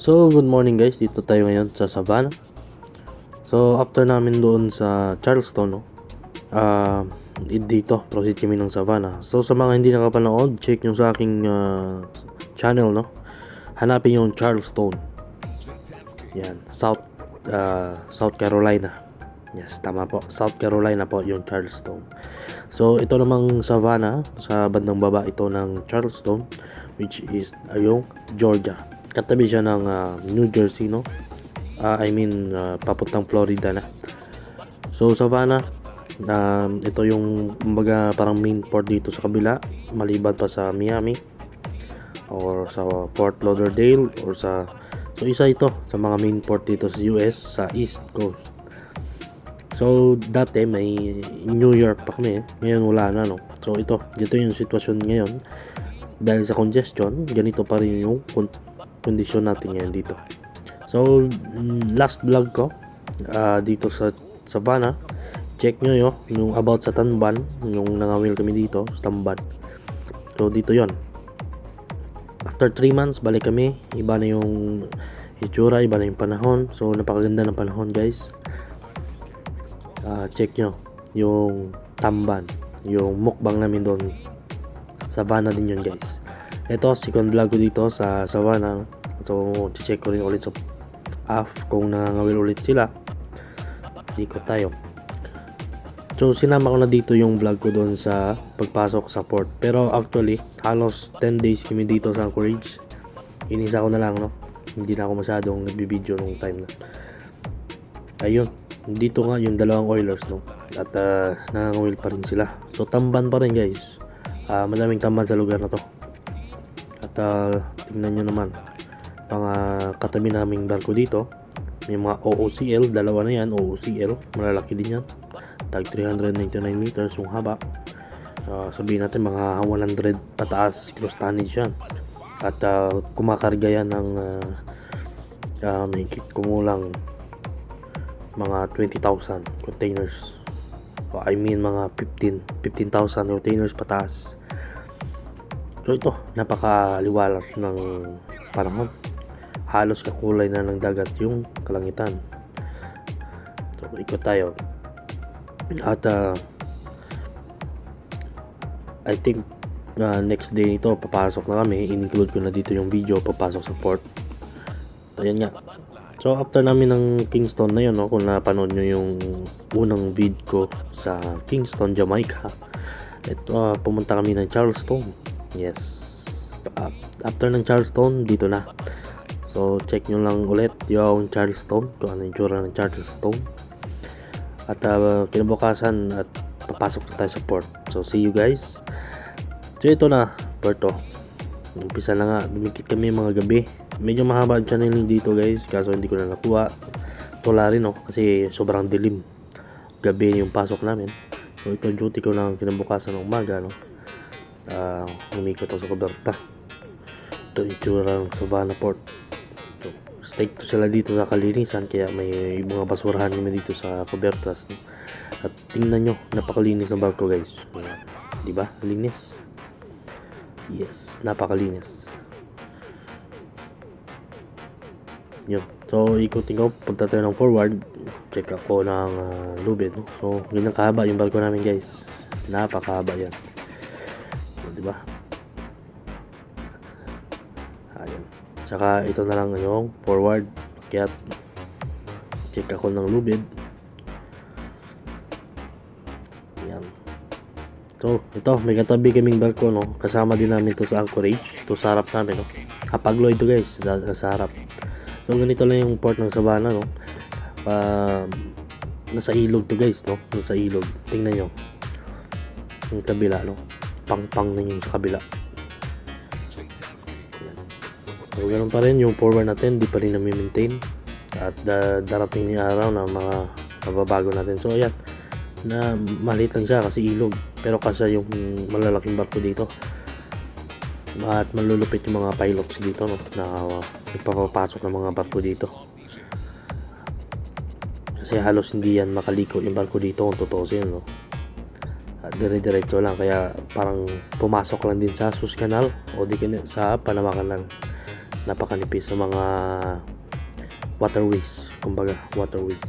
So, good morning guys. Dito tayo ngayon sa Savannah. So, after namin doon sa Charleston, no? Dito, proceed kami ng Savannah. So, sa mga hindi nakapanood, check yung sa aking channel, no? Hanapin yung Charleston. Yan, South Carolina. Yes, tama po. South Carolina po yung Charleston. So, ito namang Savannah, sa bandang baba ito ng Charleston, which is yung Georgia. Katabi siya ng New Jersey, no? Papuntang Florida na. So, Savannah, ito yung kumbaga parang main port dito sa kabila, maliban pa sa Miami or sa Fort Lauderdale or so isa ito sa mga main port dito sa US sa East Coast. So, dati may New York pa kami, ngayon wala na, no? So, dito yung sitwasyon ngayon. Dahil sa congestion, ganito pa rin yung kondisyon natin ngayon dito. So, last vlog ko dito sa Savannah, check nyo yung about sa Tamban, yung nangawil kami dito sa Tamban. So, dito yon. After 3 months, balik kami. Iba na yung itsura, iba na yung panahon. So, napakaganda ng panahon, guys. Check nyo yung Tamban, yung mukbang namin doon. Savannah din yun, guys. Ito, second vlog ko dito sa Savannah. So, check ko rin ulit sa kung nangangawil ulit sila. Ikot tayo. So, sinama ko na dito yung vlog ko doon sa pagpasok sa port. Pero actually, halos 10 days kami dito sa Anchorage. Inisa ko na lang, no? Hindi na ako masyadong nagbibideo nung time na. Ayun. Dito nga yung dalawang Oilers, no? At nangangawil pa rin sila. So, tamban pa rin, guys. Madaming tamban sa lugar na to. At tingnan nyo naman mga katabi naming barko dito, may mga OOCL, dalawa na yan, OOCL, malalaki din yan, tag 399 meters yung haba. Sabihin natin mga 100 pataas cross tonnage yan. At kumakarga yan ng mahigit kumulang mga 20,000 containers, mga 15,000 containers pataas. So, ito, napakaliwalas ng panahon. Halos kakulay na ng dagat yung kalangitan. So, ikot tayo. At I think next day nito, papasok na kami. In-include ko na dito yung video, papasok sa port. So, yan nga. So, after namin ng Kingston na yun, no, kung napanood nyo yung unang vid ko sa Kingston, Jamaica, ito, pumunta kami ng Charleston. Yes. After ng Charleston, dito na. So, check nyo lang ulit yung Charleston, kung ano yung tsura ng Charleston. At kinabukasan, at papasok na tayo sa port. So, see you guys. So, ito na, Puerto. Umpisa na nga, dumikit kami mga gabi. Medyo mahaba ang channeling dito, guys, kaso hindi ko na nakuha. Wala rin, no, kasi sobrang dilim. Gabi yung pasok namin. So, ito duty ko lang kinabukasan ng umaga, no. Umikot ako sa Coberta. Ito yung tsura ng Savannah Port. So, stake to sila dito sa kalinisan, kaya may mga basurahan kami dito sa Cobertas, no? At tingnan nyo, napakalinis ng barko, guys. Diba? Linis. Yes, napakalinis. Yun. So, ikutin ko. Punta tayo ng forward. Check ako ng lubid, no? So, ganyan kahaba yung barko namin, guys. Napakahaba yan. Diba? Ayan. Saka ito na lang yung forward. Kaya check ako ng lubid. Ayan. So, ito, may katabi kaming barko, no? Kasama din namin to sa Anchorage. Ito sa harap namin, no? Hapag-Lloyd to, guys, sa harap. So, ganito lang yung port ng Savannah, no? Nasa ilog to, guys, no? Nasa ilog. Tingnan nyo yung kabila, no? Pang na yung sa kabila. So, ganun pa rin yung forward natin, di pa rin nami-maintain. At darating yung araw na mga mababago natin. So, ayan, na maliit lang siya kasi ilog, pero kasi yung malalaking barko dito. At malulupit yung mga pilots dito, no, na nagpapapasok ng mga barko dito. Kasi halos hindi yan makaliko yung barko dito kung totoo siya, no. dire-diretso lang, kaya parang pumasok lang din sa Suez Canal o di sa Panama Canal. napakanipis sa mga waterways, kumbaga waterways.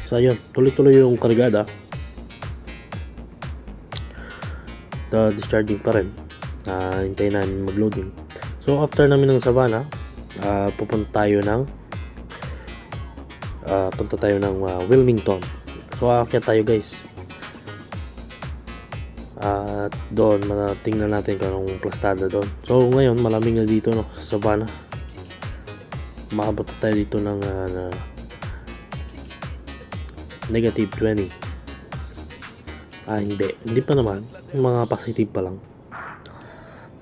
So ayun, tuloy-tuloy yung kargada. Discharging pa rin, hintayin namin mag-loading. So after namin ng Savannah, punta tayo ng Wilmington. So aakyat tayo guys, at doon tingnan natin kung anong plastada doon. So ngayon malamig na dito, no, sa Savannah. Maabot tayo dito ng -20. Hindi pa naman, mga positive pa lang,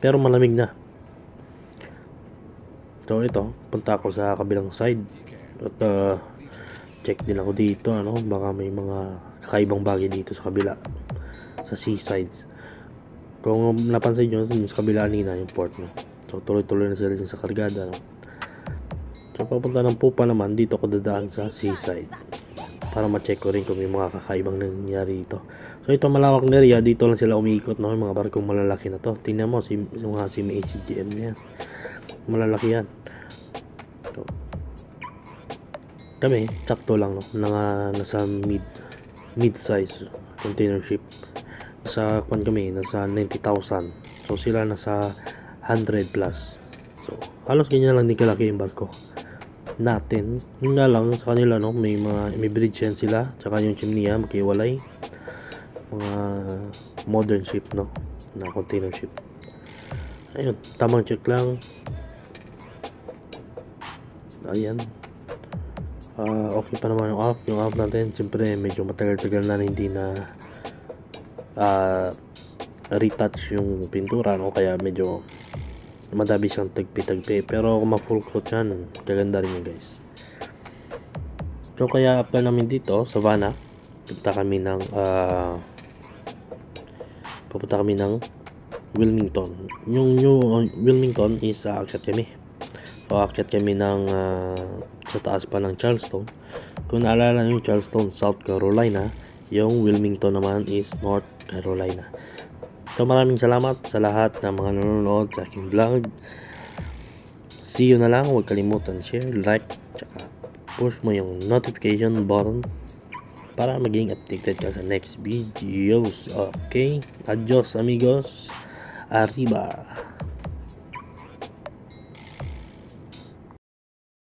pero malamig na. So ito, punta ako sa kabilang side at check din ako dito, baka may mga kakaibang bagay dito sa kabila, sa seasides. Kung napansin nyo, sa kabila nina yung port, no? So tuloy-tuloy na sila sa kargada, no? So papunta ng Pupa naman, dito ako dadaan sa seaside para ma-check ko rin kung may mga kakaibang nangyari dito. So ito, malawak na area, dito lang sila umiikot, no? Yung mga barkong malalaki na to. Tingnan mo, yung mga ACGM na yan, malalaki yan. So, kami, sakto lang, no? Nasa mid-size container ship. Sa kwan kami, nasa 90,000. So sila nasa 100 plus. So halos ganyan lang din kalaki yung barko natin. Yun nga lang sa kanila, no, may bridge yan sila, tsaka yung chimney magkiwalay. Mga modern ship, no, na container ship. Ayun, tamang check lang. Ayan, okay pa naman yung off natin. Siyempre medyo matagal-tagal na hindi na retouch yung pintura, no, kaya medyo madami siyang tagpi-tagpi, pero kung ma-full coat yan, kaganda rin yun guys. So kaya after namin dito Savannah, pupunta kami ng Wilmington. Yung new Wilmington is aakyat kami. So aakyat kami ng sa taas pa ng Charleston. Kung naalala nyo, Charleston South Carolina, yung Wilmington naman is North Carolina. So maraming salamat sa lahat ng mga nanonood sa aking vlog. See you na lang. Huwag kalimutan share, like, tsaka push mo yung notification button para maging updated ka sa next videos. Okay, adios amigos, arriba.